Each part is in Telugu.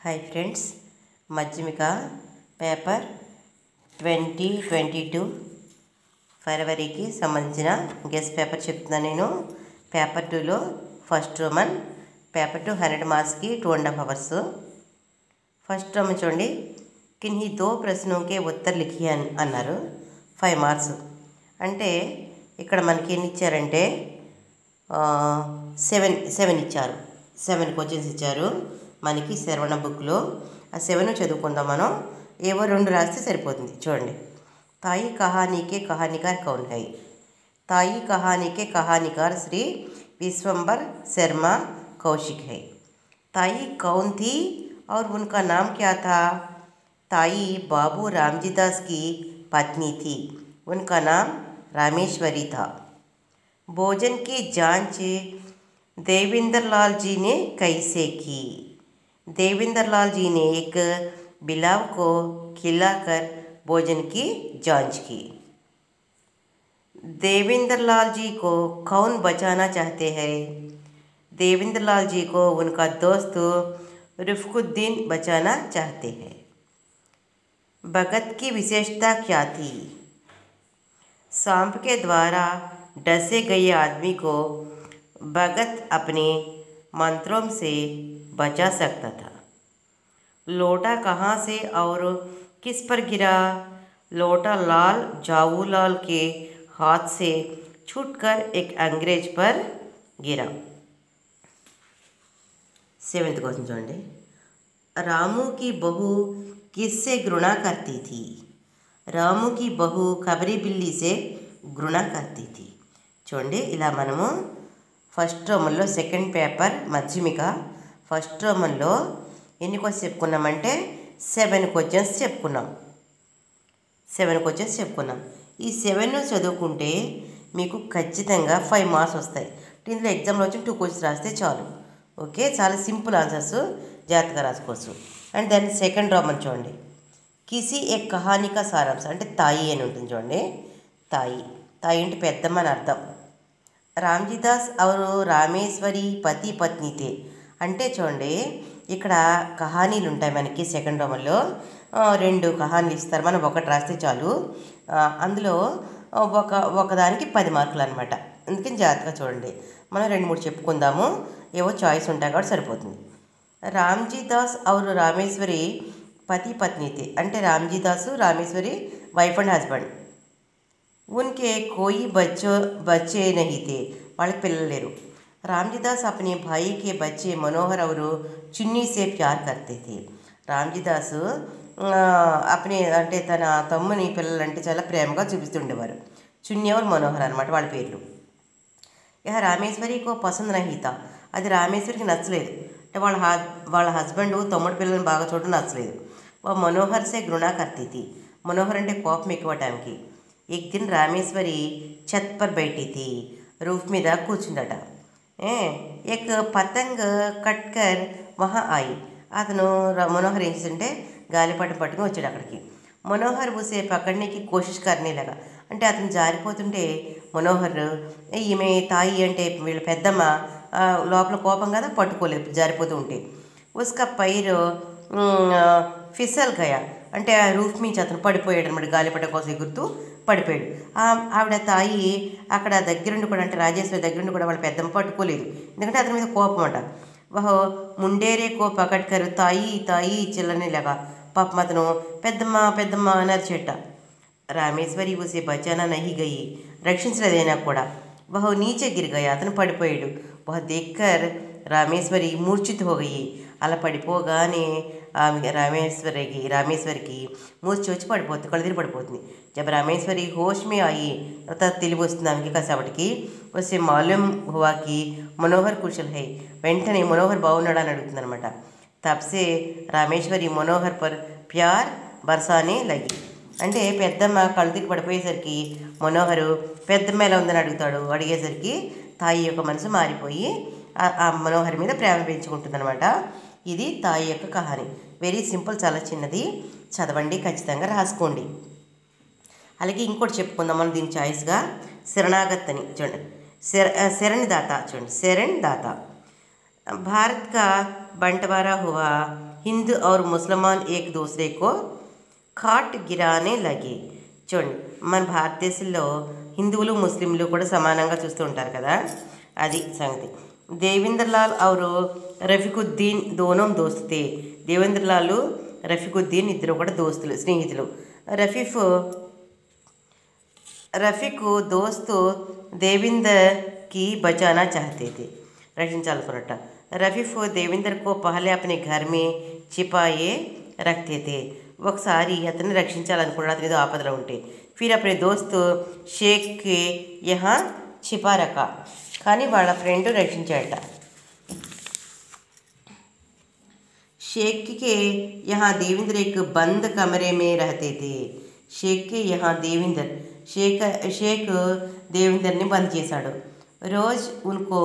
हाय फ्रेंड्स, మధ్యమిక పేపర్ 2022 ఫరవరికి సంబంధించిన గెస్ట్ పేపర్ చెప్తున్నాను నేను. పేపర్ 2లో ఫస్ట్ రోమన్, పేపర్ 2 100 మార్క్స్కి 2.5 అవర్స్. ఫస్ట్ రోమన్ చూడండి, కిన్హీ దో ప్రశ్నోకే ఉత్తర్ లిఖి అన్నారు. 5 మార్క్స్. అంటే ఇక్కడ మనకి ఎన్ని ఇచ్చారంటే 7 ఇచ్చారు. 7 క్వశ్చన్స్ ఇచ్చారు మనకి శరవణ బుక్లో. ఆ 7 చదువుకుందాం మనం. ఏవో 2 రాస్తే సరిపోతుంది. చూడండి, తాయి కహానీకే కహానికార్ కౌన్ హై. తాయి కహానీకే కహానికార్ శ్రీ విశ్వంబర్ శర్मा कौशिक है. ताई कौन थी और उनका नाम क्या था? ताई बाबू रामजी दास की पत्नी थी. उनका नाम रामेश्वरी था. भोजन की जांच देवेंद्र लाल जी ने कैसे की? देवेंद्र लाल जी ने एक बिलाव को खिलाकर भोजन की जांच की. देवेंद्र लाल जी को कौन बचाना चाहते हैं? देवेंद्र लाल जी को उनका दोस्त रिफ्कुद्दीन बचाना चाहते हैं. भगत की विशेषता क्या थी? सांप के द्वारा डसे गए आदमी को भगत अपने मंत्रों से बचा सकता था. लोटा कहाँ से और किस पर गिरा? लोटा लाल जाऊलाल के हाथ से छूटकर एक अंग्रेज पर गिरा. 7th क्वेश्चन చూడండి, रामू की बहू किससे घृणा करती थी? रामू की बहू खबरी बिल्ली से घृणा करती थी. చూడండి, ఇలా మనము ఫస్ట్ రోమన్లో సెకండ్ పేపర్ మధ్యమిక ఫస్ట్ రోమన్లో ఎన్ని క్వశ్చన్స్ చెప్పుకున్నామంటే 7 క్వశ్చన్స్ చెప్పుకున్నాం. 7 క్వశ్చన్స్ చెప్పుకున్నాం. ఈ 7 చదువుకుంటే మీకు ఖచ్చితంగా 5 మార్క్స్ వస్తాయి. ఇందులో ఎగ్జామ్లో వచ్చి 2 క్వశ్చన్స్ రాస్తే చాలు. ఓకే, చాలా సింపుల్ ఆన్సర్స్, జాగ్రత్తగా రాసుకోవచ్చు. అండ్ దాని సెకండ్ రోమన్ చూడండి, కిసి ఎక్ కహానికా సారాంశం అంటే తాయి అని ఉంటుంది. చూడండి, తాయి తాయి అంటే పెద్దమ్మ అని అర్థం. రామ్జీదాస్ అవరు రామేశ్వరి పతి పత్నితే అంటే చూడండి, ఇక్కడ కహానీలు ఉంటాయి మనకి. సెకండ్ రోమన్లో 2 కహానీలు ఇస్తారు. మనం ఒకటి రాస్తే చాలు. అందులో ఒకదానికి 10 మార్కులు అనమాట. అందుకని జాగ్రత్తగా చూడండి. మనం 2-3 చెప్పుకుందాము, ఏవో చాయిస్ ఉంటాయి కాబట్టి సరిపోతుంది. రామ్జీదాస్ అవరు రామేశ్వరి పతి పత్నితే అంటే రామ్జీదాసు రామేశ్వరి వైఫ్ అండ్ హస్బెండ్. उनके कोई बच्चे नहीं थे, వాళ్ళకి పిల్లలు లేరు. రామ్జీదాస్ अपने भाई के बच्चे मनोहर और चुन्नी से प्यार करते थे. రామ్జీదాసు अपने అంటే తన తమ్ముని పిల్లలంటే చాలా ప్రేమగా చూపిస్తుండేవారు. చున్నీ और మనోహర్ అనమాట వాళ్ళ పేర్లు. ఇక రామేశ్వరి కో పసంద్ నహీ తా, అది రామేశ్వరికి నచ్చలేదు. అంటే వాళ్ళ హస్బెండ్ తమ్ముడు పిల్లల్ని బాగా చూడడం నచ్చలేదు. మనోహర్ సే घृणा करती थी. మనోహర్ అంటే కోపం ఎక్కువ టైంకి. एक दिन रामेश्वरी छत पर बैठी थी, रूफ మీద కూర్చుందట. एक पतंग कटकर वहाँ आई. అతను మనోహర్ ఏం చేస్తుంటే గాలిపటం పట్టుకుని వచ్చాడు అక్కడికి. మనోహర్ ఉసే పకడ్నేకి కోషిష్ కర్నే లగా అంటే అతను జారిపోతుంటే మనోహర్ ఈమె తాయి అంటే వీళ్ళ పెద్దమ్మ లోపల కోపం కదా, పట్టుకోలేదు జారిపోతూ ఉంటే. ఉస్కా పైరు ఫిసల్ గయా అంటే ఆ రూఫ్ నుంచి అతను పడిపోయాడు అనమాట. గాలిపట కోసం ఎగురుతూ పడిపోయాడు. ఆవిడ తాయి అక్కడ దగ్గరుండి కూడా అంటే రాజేశ్వరి దగ్గరుండి కూడా వాళ్ళ పెద్దమ్మ పట్టుకోలేదు, ఎందుకంటే అతని మీద కోపం అంట. వహో ముండేరే కో పకడ్కరు తాయి తాయి చిల్లనేలాగా పాపం అతను పెద్దమ్మ పెద్దమ్మ నరిచేట. రామేశ్వరి ఉసే బచానా నహి గయి రక్షించలేదైనా కూడా. వహో నీచే గిరిగాయి అతను పడిపోయాడు. వహ దేక్కర్ రామేశ్వరి మూర్ఛిత్ హోగయి అలా పడిపోగానే రామేశ్వరికి మూర్ఛ వచ్చి పడిపోతుంది, కళ్ళదిరి పడిపోతుంది. జబ్ రామేశ్వరి హోష్ మే ఆయి తర్వాత తెలివి వస్తుంది ఆమెకి. కాసేపటికి వస్తే మాలూమ్ హువాకి మనోహర్ కుశల్ హై, వెంటనే మనోహర్ బాగున్నాడు అని అడుగుతుంది అనమాట. తప్సే రామేశ్వరి మనోహర్ పర్ ప్యార్ బర్సానే లగి అంటే పెద్దమ్మ కళ్ళదిరి పడిపోయేసరికి మనోహరు పెద్దమ్మ ఎలా ఉందని అడుగుతాడు. అడిగేసరికి తాయి యొక్క మనసు మారిపోయి ఆ మనోహర్ మీద ప్రేమ పెంచుకుంటుంది అనమాట. ఇది తాయి యొక్క కహాని. వెరీ సింపుల్, చాలా చిన్నది. చదవండి, ఖచ్చితంగా రాసుకోండి. అలాగే ఇంకోటి చెప్పుకుందాం మనం దీని చాయిస్గా. శరణాగత్ అని చూడండి, శరణ్ దాత చూడండి, శరణ్ దాత. भारत का बंटवारा हुआ, हिंदू और मुसलमान एक दूसरे को కాట్ గిరానే లగే. చూడండి, మన భారతదేశంలో హిందువులు ముస్లింలు కూడా సమానంగా చూస్తూ ఉంటారు కదా, అది సంగతి. దేవేంద్ర లాల్ और రఫీకుద్దీన్ దోనో దోస్త్ थे. దేవేంద్ర లాల్ రఫీకుద్దీన్ ఇద్దరు కూడా దోస్తులు, స్నేహితులు. రఫీకు దోస్తు దేవిందర్ की बचाना चाहते थे. రక్షించాలనుకున్నట్ట. రఫీఫ్ దేవేందర్ को पहले अपने घर में छिपाए रखते थे. ఒకసారి అతన్ని రక్షించాలనుకున్నాడు, అతని ఏదో ఆపదలో ఉంటే. ఫిర్ అప్నే దోస్త్ షేక్ కే యహా छिपा रखा. కానీ వాళ్ళ ఫ్రెండ్ రక్షించాడట. शेख के यहाँ देवेंद्र एक बंद कमरे में रहते थे. शेख के यहाँ देवेंद्र शेख देवेंद्र ने बंद చేశాడు. रोज़ उनको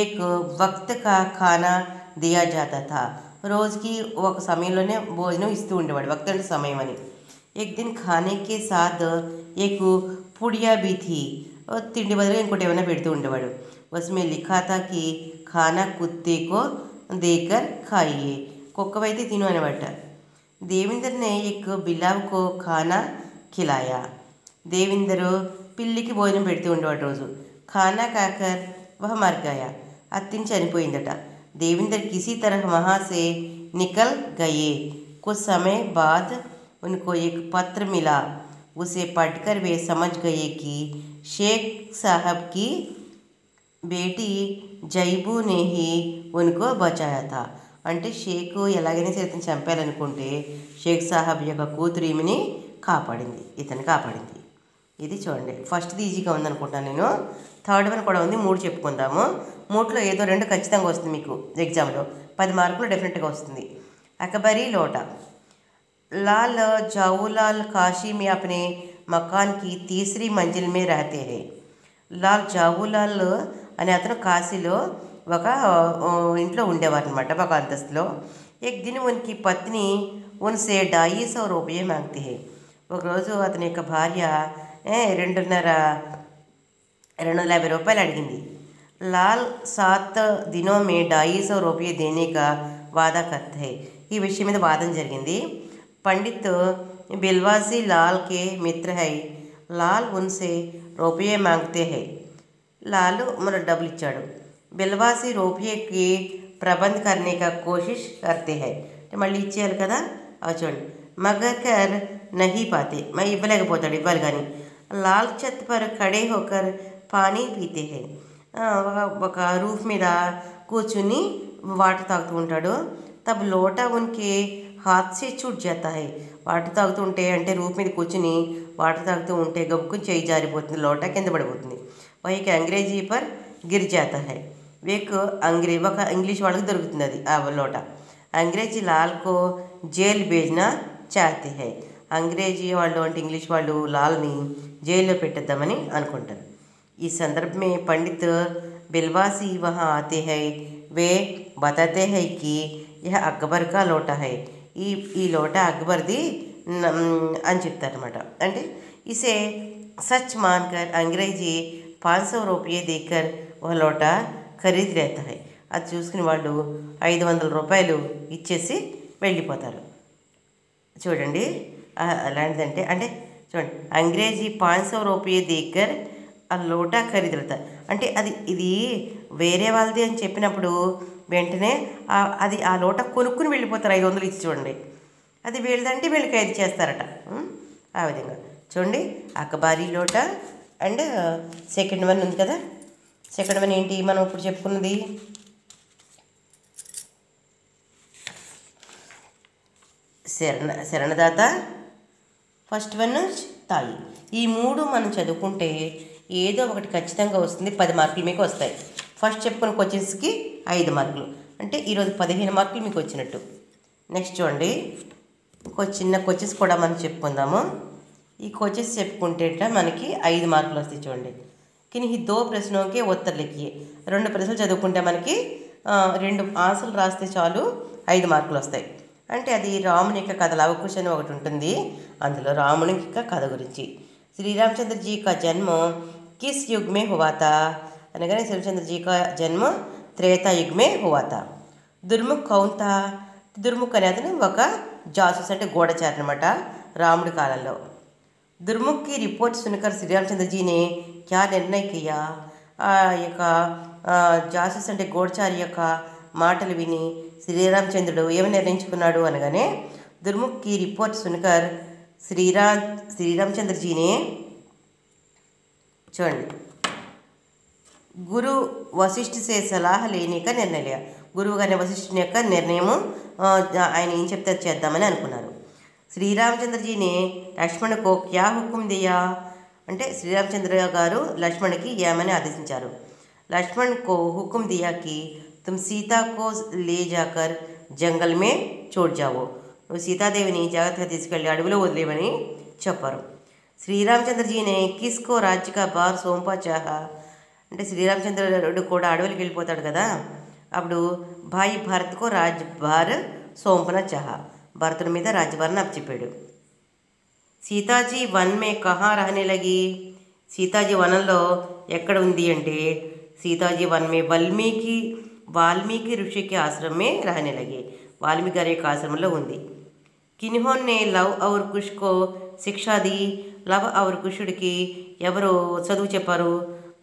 एक वक्त का खाना दिया जाता था. రోజుకి ఒక సమయంలోనే భోజనం ఇస్తూ ఉండేవాడు, వక్త్ అంటే సమయం అని. एक दिन खाने के साथ एक पुड़िया भी थी. తిండి బదులుగా ఇంకోటి ఏమైనా పెడుతూ ఉండేవాడు. उसमें लिखा था कि खाना कुत्ते को देकर खाइए. కుక్కవైతే తిను అనమాట. దేవేంద్ర ने एक बिलाव को खाना खिलाया. దేవేంద్ర పిల్లికి భోజనం పెడుతూ ఉండేవాడు రోజు. खाना खाकर वह मर गया. అది తిని చనిపోయిందట. देवेंद्र किसी तरह वहाँ से निकल गए. कुछ समय बाद उनको एक पत्र मिला. उसे पढ़कर वे समझ गए कि शेख साहब की बेटी जैबू ने ही उनको बचाया था. అంటే షేక్ ఎలాగైనా సరే ఇతను చంపాలనుకుంటే షేక్ సాహబ్ యొక్క కూతురు ఈమెని కాపాడింది, ఇతను కాపాడింది. ఇది చూడండి, ఫస్ట్ది ఈజీగా ఉందనుకుంటాను నేను. థర్డ్ వన్ కూడా ఉంది, 3 చెప్పుకుందాము. 3లో ఏదో 2 ఖచ్చితంగా వస్తుంది మీకు ఎగ్జామ్లో, 10 మార్కులు డెఫినెట్గా వస్తుంది. అకబరీ లోటా. लाल जाऊलाल काशी में अपने मकान की तीसरी मंजिल में रहते हैं. లాల్ జావులాల్ అనే అతను కాశీలో ఒక ఇంట్లో ఉండేవారు అనమాట, ఒక అంతస్తులో. एक दिन उनकी पत्नी उनसे 250 रुपये मांगती है. ఒకరోజు అతని యొక్క భార్య 250 రూపాయలు అడిగింది. लाल 7 दिनों में 250 रुपये देने का वादा करते हैं. ఈ విషయం మీద వాదన జరిగింది. पंडित बिलवासी लाल के मित्र है. लाल उनसे रुपये मांगते हैं. लाल మన డబ్బులు ఇచ్చాడు. बिलवासी रुपये की प्रबंध करने का कोशिश करते हैं. అంటే మళ్ళీ ఇచ్చేయాలి కదా, అవి చూడండి. మగర్ కర్ నహీ పాతే, మరి ఇవ్వలేకపోతాడు, ఇవ్వాలి కానీ. లాల్ ఛత్ పర్ ఖడే హోకర్ పానీ పీతే హై. ఒక రూఫ్ మీద కూర్చుని వాటర్ తాగుతూ ఉంటాడు. తబ్ లోటా ఉన్కే హాత్ సే ఛూట్ జాతా హై. వాటర్ తాగుతూ ఉంటే, అంటే రూఫ్ మీద కూర్చుని వాటర్ తాగుతూ ఉంటే గబుక్కుని చేయి జారిపోతుంది, లోటా కింద పడిపోతుంది. వహీకి అంగ్రేజీ పర్ గిర్ జాతా హై. ఒక ఇంగ్లీష్ వాళ్ళకి దొరుకుతుంది అది, ఆ లోటా. అంగ్రేజీ లాల్కో జైల్ భేజ్నా చాతే హై. అంగ్రేజీ వాళ్ళు అంటే ఇంగ్లీష్ వాళ్ళు లాల్ని జైల్లో పెట్టేద్దామని అనుకుంటారు. ఈ సందర్భమే పండిత్ బిల్వాసి వహా ఆతే హై. వే బతాతే హై కి యహ అక్బర్ కా లోటా హై. ఈ లోటా అక్బర్ది అని చెప్తారనమాట. అంటే ఇసే సచ్ మాన్కర్ అంగ్రేజీ 500 रुपये देकर वह లోటా ఖరీదు లేతా హై. అది చూసుకుని వాళ్ళు 500 రూపాయలు ఇచ్చేసి వెళ్ళిపోతారు. చూడండి అలాంటిదంటే, అంటే చూడండి, అంగ్రేజీ 500 रुपये देकर ఆ లోటా ఖరీదు లేతా, అంటే ఇది వేరే వాళ్ళది అని చెప్పినప్పుడు వెంటనే అది ఆ లోటా కొనుక్కుని వెళ్ళిపోతారు, 500 ఇచ్చి. చూడండి, అది వీళ్ళదంటే వీళ్ళు ఖరీదు చేస్తారట. ఆ విధంగా చూడండి, అకబారీ లోటా. అండ్ సెకండ్ వన్ ఉంది కదా, సెకండ్ వన్ ఏంటి మనం ఇప్పుడు చెప్పుకున్నది? శరణదాత. ఫస్ట్ వన్ తాయి. ఈ 3 మనం చదువుకుంటే ఏదో ఒకటి ఖచ్చితంగా వస్తుంది, 10 మార్కులు మీకు వస్తాయి. ఫస్ట్ చెప్పుకున్న క్వశ్చన్స్కి 5 మార్కులు, అంటే ఈరోజు 15 మార్కులు మీకు వచ్చినట్టు. నెక్స్ట్ చూడండి, చిన్న క్వశ్చన్స్ కూడా మనం చెప్పుకుందాము. ఈ క్వశ్చన్స్ చెప్పుకుంటే మనకి 5 మార్కులు వస్తాయి. చూడండి, కిన్హీ 2 ప్రశ్నలకి ఉత్తర లిఖియే. 2 ప్రశ్నలు చదువుకుంటే మనకి 2 ఆన్సర్లు రాస్తే చాలు 5 మార్కులు వస్తాయి. అంటే అది రాముని యొక్క కథ, లవకుశ అని ఒకటి ఉంటుంది, అందులో రాముని యొక్క కథ గురించి. శ్రీరామచంద్ర జీ కా జన్మ కిస్ యుగ్ మే హువా తా అనగానే శ్రీరామచంద్ర జీ కా జన్మ త్రేతా యుగ్ మే హువా తా. దుర్ముఖ్ కౌన్ థా, దుర్ముఖ్ అనే అతను ఒక జాసూస్ అంటే గూఢచారి అనమాట రాముడి కాలంలో. దుర్ముఖ్ కి రిపోర్ట్ సునకర్ శ్రీరామచంద్ర జీ ने क्या निर्णय किया, ఆ యొక్క జాసూస్ అంటే గూఢచారి యొక్క మాటలు విని శ్రీరామచంద్రుడు ఏమని నిర్ణయించుకున్నాడు అనగానే, దుర్ముఖ్ కి రిపోర్ట్ సునకర్ శ్రీరామచంద్ర జీ ने చూడండి గురు వశిష్ఠ సే సలహా లేనే కా నిర్ణయం లియా, గురువు గారి వశిష్ఠుని యొక్క నిర్ణయము ఆయన ఏం చెప్తే చేద్దామని అనుకున్నారు. శ్రీరామచంద్ర జీ ने లక్ష్మణ కో క్యా హుకుం దియా, అంటే శ్రీరామచంద్ర గారు లక్ష్మణ్కి ఏమని ఆదేశించారు. లక్ష్మణ్ కో హుకుం దియా కి తుమ్ సీతా కో లే జాకర్ జంగల్ మే చోట్ జావో, నువ్వు సీతాదేవిని జాగ్రత్తగా తీసుకెళ్ళి అడవిలో వదిలేవని చెప్పారు. శ్రీరామచంద్ర జీ ने కిస్కో రాజ్య కా భార్ సోంపా చాహా, అంటే శ్రీరామచంద్రుడు కూడా అడవులకి వెళ్ళిపోతాడు కదా, అప్పుడు భాయి భరత్కో రాజ్యభార్ సోంపన చాహా, భరతుడి మీద రాజ్యభారాన్ని అప్పచెప్పాడు. సీతాజీ వన్ మే కహా రహనే లగి, సీతాజీ వనంలో ఎక్కడ ఉంది అంటే సీతాజీ వన్ మే వాల్మీకి ఋషికి ఆశ్రమే రహనే లగి, వాల్మీకి గారి యొక్క ఆశ్రమంలో ఉంది. కిన్హోన్నే లవ్ ఔర్ కుష్కో శిక్షా ది, లవ్ ఔర్ కుషుడికి ఎవరు చదువు చెప్పారు,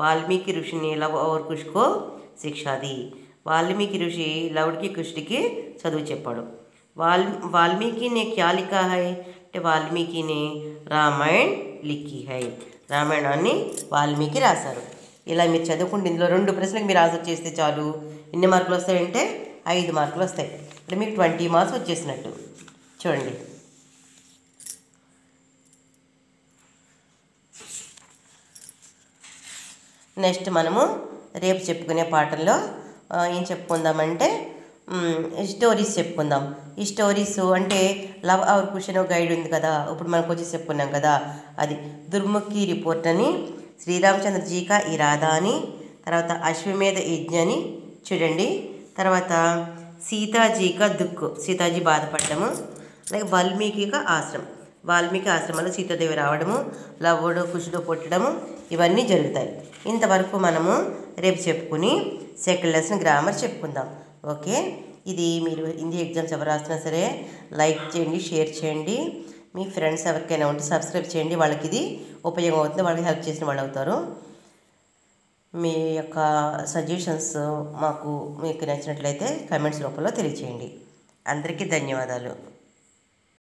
వాల్మీకి ఋషిని లవ్ ఔర్ కుష్కో శిక్షా ది, వాల్మీకి ఋషి లవుడికి కుష్టికి చదువు చెప్పాడు. వాల్మీకి నే క్యా లిఖా హై, అంటే వాల్మీకి నే రామాయణ్ లిఖీ హై, రామాయణాన్ని వాల్మీకి రాశారు. ఇలా మీరు చదువుకుంటే ఇందులో 2 ప్రశ్నలకు మీరు ఆన్సర్ చేస్తే చాలు. ఎన్ని మార్కులు వస్తాయంటే 5 మార్కులు వస్తాయి. అంటే మీకు 20 మార్క్స్ వచ్చేసినట్టు. చూడండి, నెక్స్ట్ మనము రేపు చెప్పుకునే పాఠంలో ఏం చెప్పుకుందామంటే స్టోరీస్ చెప్పుకుందాం. ఈ స్టోరీస్ అంటే లవ్ అవర్ క్వశ్చన్ గైడ్ ఉంది కదా, ఇప్పుడు మనకు వచ్చి చెప్పుకున్నాం కదా, అది దుర్ముఖి రిపోర్ట్ అని, శ్రీరామచంద్ర జీ కా ఇరాదా అని, తర్వాత అశ్వమేధ యజ్ఞ అని చూడండి, తర్వాత సీతాజీ కా దుఃఖ్, సీతాజీ బాధపడము, అలాగే వాల్మీకి ఆశ్రమం, వాల్మీకి ఆశ్రమంలో సీతాదేవి రావడము, లవ్వుడు కుషుడు పుట్టడము, ఇవన్నీ జరుగుతాయి. ఇంతవరకు మనము రేపు చెప్పుకుని సెకండ్ లెసన్ గ్రామర్ చెప్పుకుందాం. ఓకే, ఇది మీరు హిందీ ఎగ్జామ్స్ ఎవరు రాస్తున్నా సరే లైక్ చేయండి, షేర్ చేయండి, మీ ఫ్రెండ్స్ ఎవరికైనా ఉంటే సబ్స్క్రైబ్ చేయండి, వాళ్ళకి ఇది ఉపయోగం అవుతుంది, వాళ్ళకి హెల్ప్ చేసిన వాళ్ళు అవుతారు. మీ యొక్క సజెషన్స్ మాకు మీకు నచ్చినట్లయితే కామెంట్స్ రూపంలో తెలియచేయండి. అందరికీ ధన్యవాదాలు.